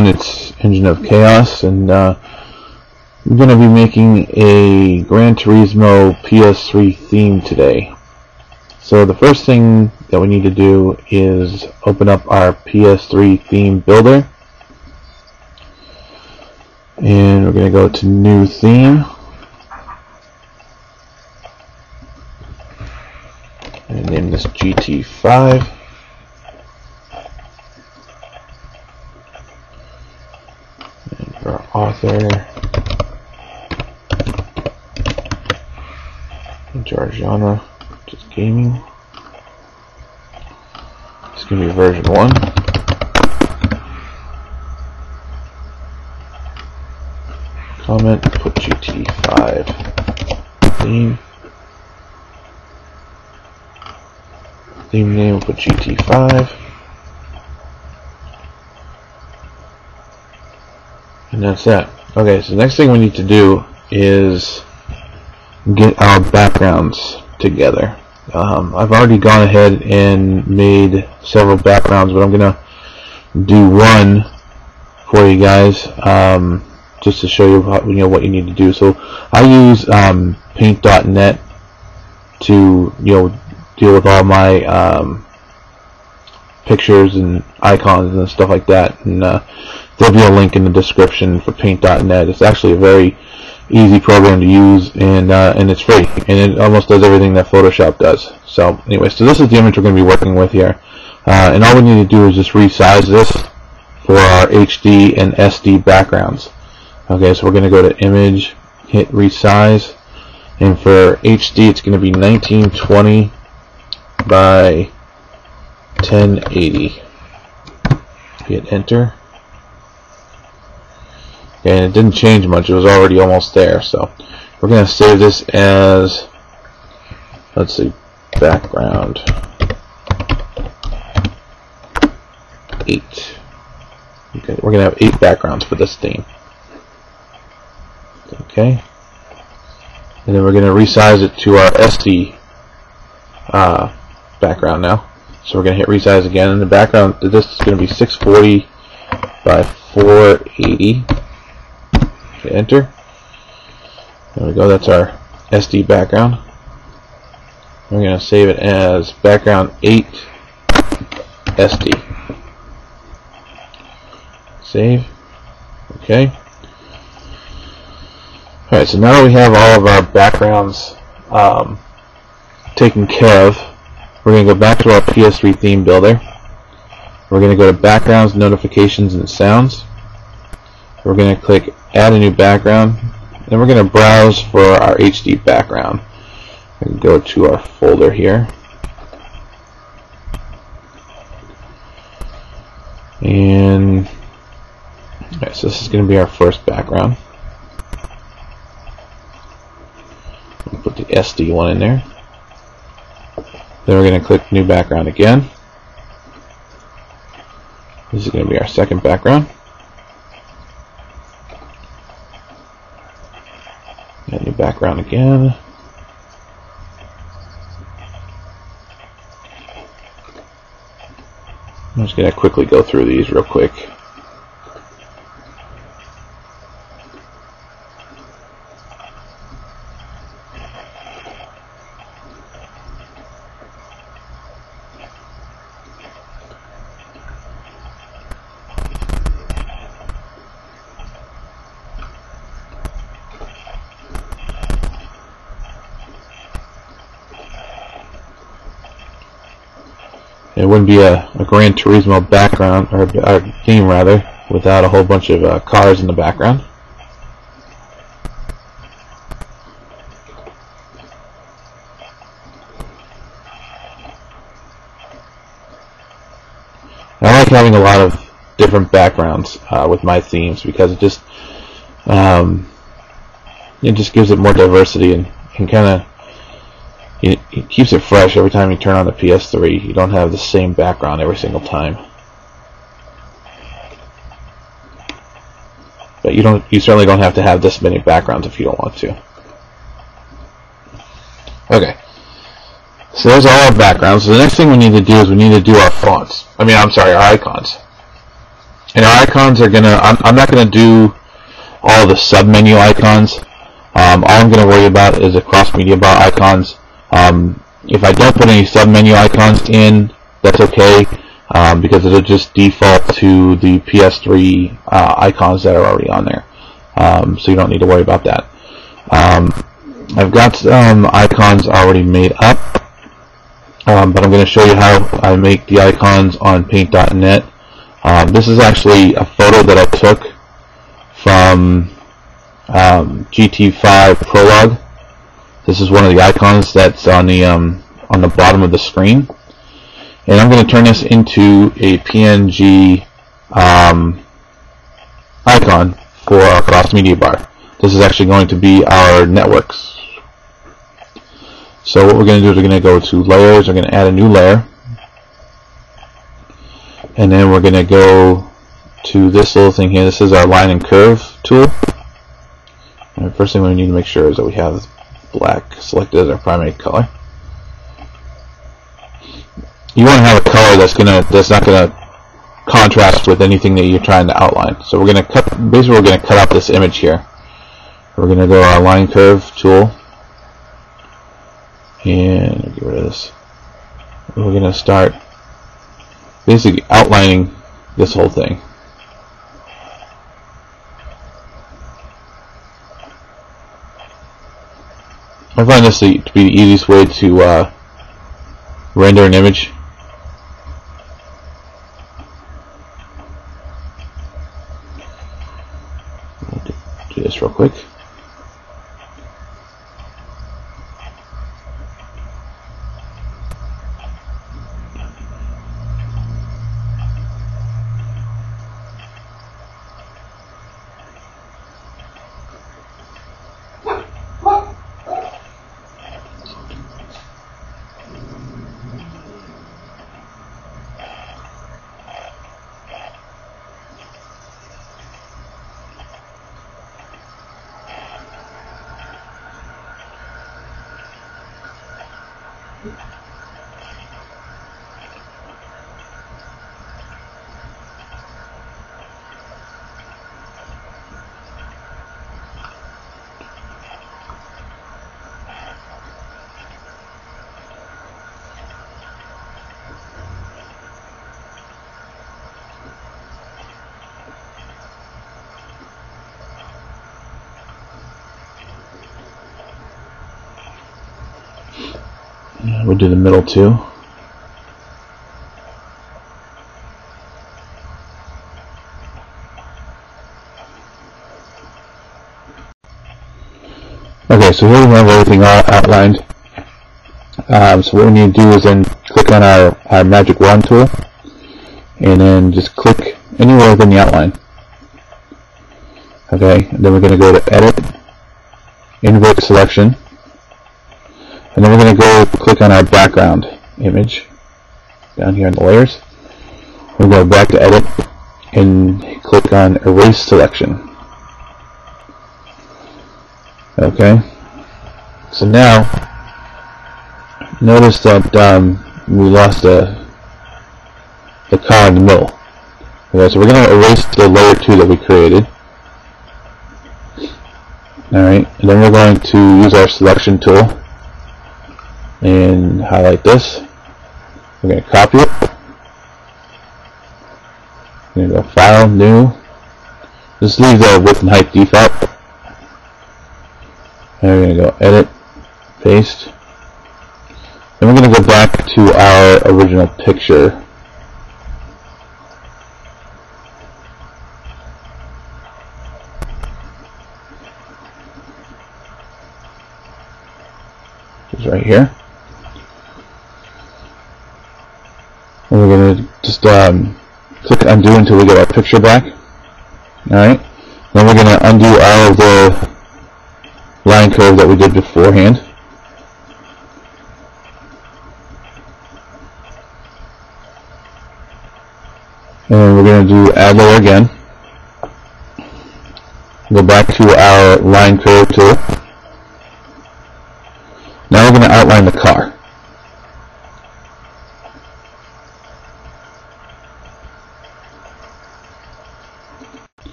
everyone, it's Engine of Chaos, and we're going to be making a Gran Turismo PS3 theme today. So the first thing that we need to do is open up our PS3 theme builder, and we're going to go to New Theme, and name this GT5. Our author, into our genre, which is gaming. It's going to be version 1. Comment, put GT5 theme. Theme name, put GT5. And that's that. Okay, so the next thing we need to do is get our backgrounds together. I've already gone ahead and made several backgrounds, but I'm gonna do one for you guys, just to show you what you need to do. So I use paint.net to deal with all my pictures and icons and stuff like that, and there'll be a link in the description for paint.net. It's actually a very easy program to use, and it's free, and it almost does everything that Photoshop does. So anyway, so this is the image we're going to be working with here, and all we need to do is just resize this for our HD and SD backgrounds. Okay, so we're going to go to Image, hit Resize, and for HD it's going to be 1920 by 1080. Hit Enter. Okay, and it didn't change much, it was already almost there. So we're going to save this as, let's see, background 8. Okay, we're going to have 8 backgrounds for this theme. Okay, and then we're going to resize it to our SD background now. So we're going to hit resize again, and the background, this is going to be 640 by 480. Hit Enter. There we go, that's our SD background. We're going to save it as background 8 SD. Save. Okay. Alright, so now that we have all of our backgrounds taken care of, we're going to go back to our PS3 theme builder. We're going to go to Backgrounds, Notifications, and Sounds. We're going to click Add a New Background. Then we're going to browse for our HD background. And go to our folder here. And okay, so this is going to be our first background. We'll put the SD one in there. Then we're going to click New Background again. This is going to be our second background. And new background again. I'm just going to quickly go through these real quick. It wouldn't be a Gran Turismo background, or theme rather, without a whole bunch of cars in the background. I like having a lot of different backgrounds with my themes, because it just gives it more diversity, and kind of it keeps it fresh every time you turn on the PS3. You don't have the same background every single time. But you certainly don't have to have this many backgrounds if you don't want to. Okay. So there's all our backgrounds. So the next thing we need to do is we need to do our fonts. I'm sorry, our icons. And our icons are gonna. I'm not gonna do all the sub-menu icons. All I'm gonna worry about is the cross-media bar icons. If I don't put any sub-menu icons in, that's okay, because it'll just default to the PS3 icons that are already on there. So you don't need to worry about that. I've got some icons already made up, but I'm going to show you how I make the icons on paint.net. This is actually a photo that I took from GT5 Prologue. This is one of the icons that's on the bottom of the screen, and I'm going to turn this into a PNG icon for our cross media bar. This is actually going to be our networks. So what we're going to do is we're going to go to layers, we're going to add a new layer, and then we're going to go to this little thing here. This is our line and curve tool. And the first thing we need to make sure is that we have black selected as our primary color. You want to have a color that's not gonna contrast with anything that you're trying to outline. So we're gonna we're gonna cut out this image here. We're gonna go to our line curve tool and get rid of this. We're gonna start basically outlining this whole thing. I find this to be the easiest way to render an image. Do this real quick. We'll do the middle too. Okay, so here we have everything all outlined. So what we need to do is then click on our magic wand tool, and then just click anywhere within the outline. Okay, and then we're going to go to Edit, Invert Selection, and then we're going to go click on our background image down here in the layers. We'll go back to Edit and click on Erase Selection. Okay, so now notice that we lost the car in the middle. Okay, so we're going to erase the layer 2 that we created. Alright, and then we're going to use our selection tool and highlight this. We're going to copy it. We're going to go File, New. Just leave the width and height default. And we're going to go Edit, Paste. And we're going to go back to our original picture. Which is right here. And we're going to just click undo until we get our picture back. Alright. Then we're going to undo all of the line curve that we did beforehand. And we're going to do add layer again. Go back to our line curve tool. Now we're going to outline the car.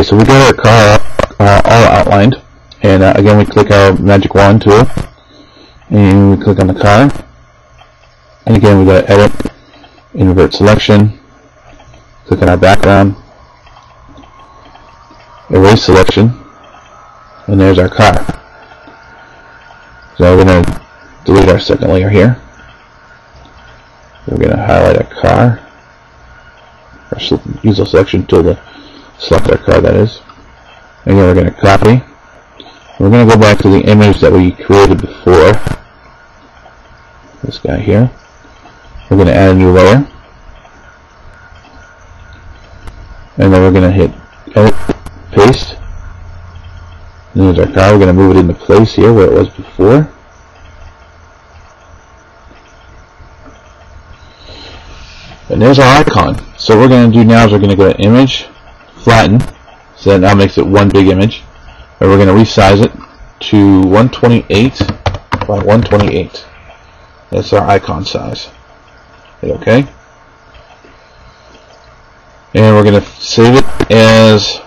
Okay, so we got our car all outlined, and again we click our magic wand tool, and we click on the car, and again we go to edit, invert selection, click on our background, erase selection, and there's our car. So we're going to delete our second layer here. We're going to highlight our car, or use the selection tool to select our car, that is. And then we're going to copy. We're going to go back to the image that we created before. This guy here. We're going to add a new layer. And then we're going to hit edit, paste. And there's our car. We're going to move it into place here where it was before. And there's our icon. So what we're going to do now is we're going to go to image, flatten, so that now makes it one big image. And we're going to resize it to 128 by 128. That's our icon size. Hit OK. And we're going to save it as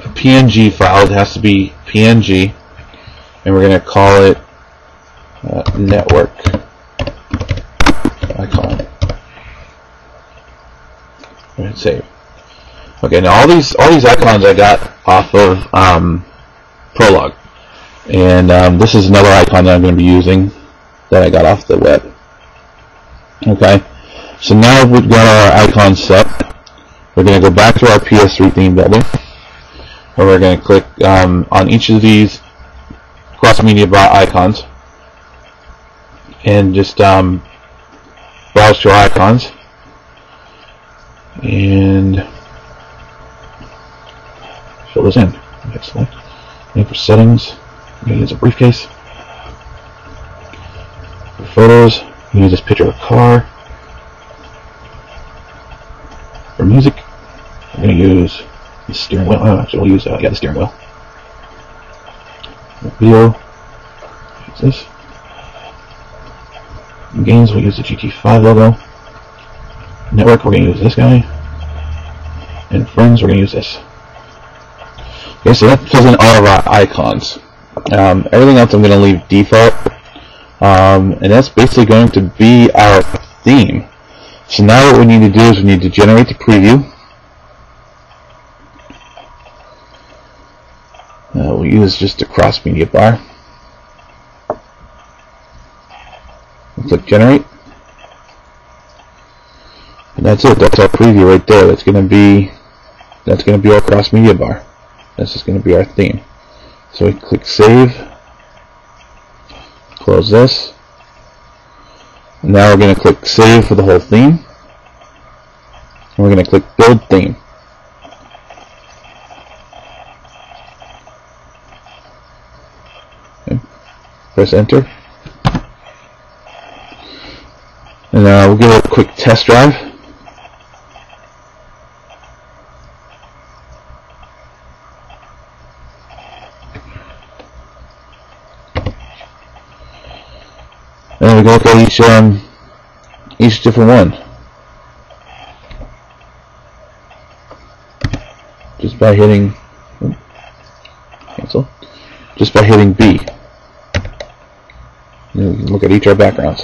a PNG file. It has to be PNG. And we're going to call it network icon. And save. Okay, now all these icons I got off of Prolog, and this is another icon that I'm going to be using that I got off the web. Okay, so now we've got our icons set. We're going to go back to our PS3 theme builder, and we're going to click on each of these cross-media bar icons, and just browse to our icons. And fill this in. Okay, select. And for settings, I'm going to use a briefcase. For photos, I'm going to use this picture of a car. For music, I'm going to use the steering wheel. Oh, actually, we'll use the steering wheel. For video, use this. In games, we'll use the GT5 logo. Network, we're going to use this guy. And friends, we're going to use this. Okay, so that fills in all of our icons. Everything else I'm going to leave default. And that's basically going to be our theme. So now what we need to do is we need to generate the preview. We'll use just a cross-media bar. We'll click generate. And that's it. That's our preview right there. That's going to be our cross-media bar. That's just going to be our theme. So we click save. Close this. And now we're going to click save for the whole theme. And we're going to click build theme. Okay. Press enter. And we'll give it a quick test drive. And we go look at each different one. Just by hitting cancel. Just by hitting B. And we can look at each of our backgrounds.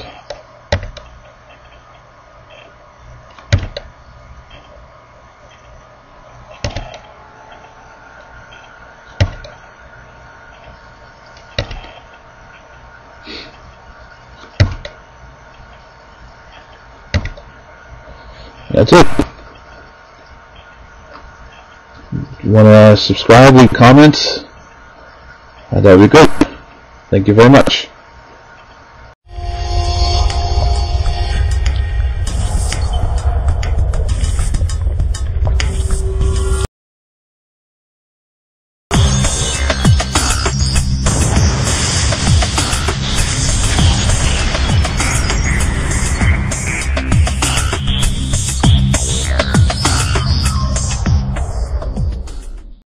That's it. If you want to subscribe, leave comments, that would be great. Thank you very much.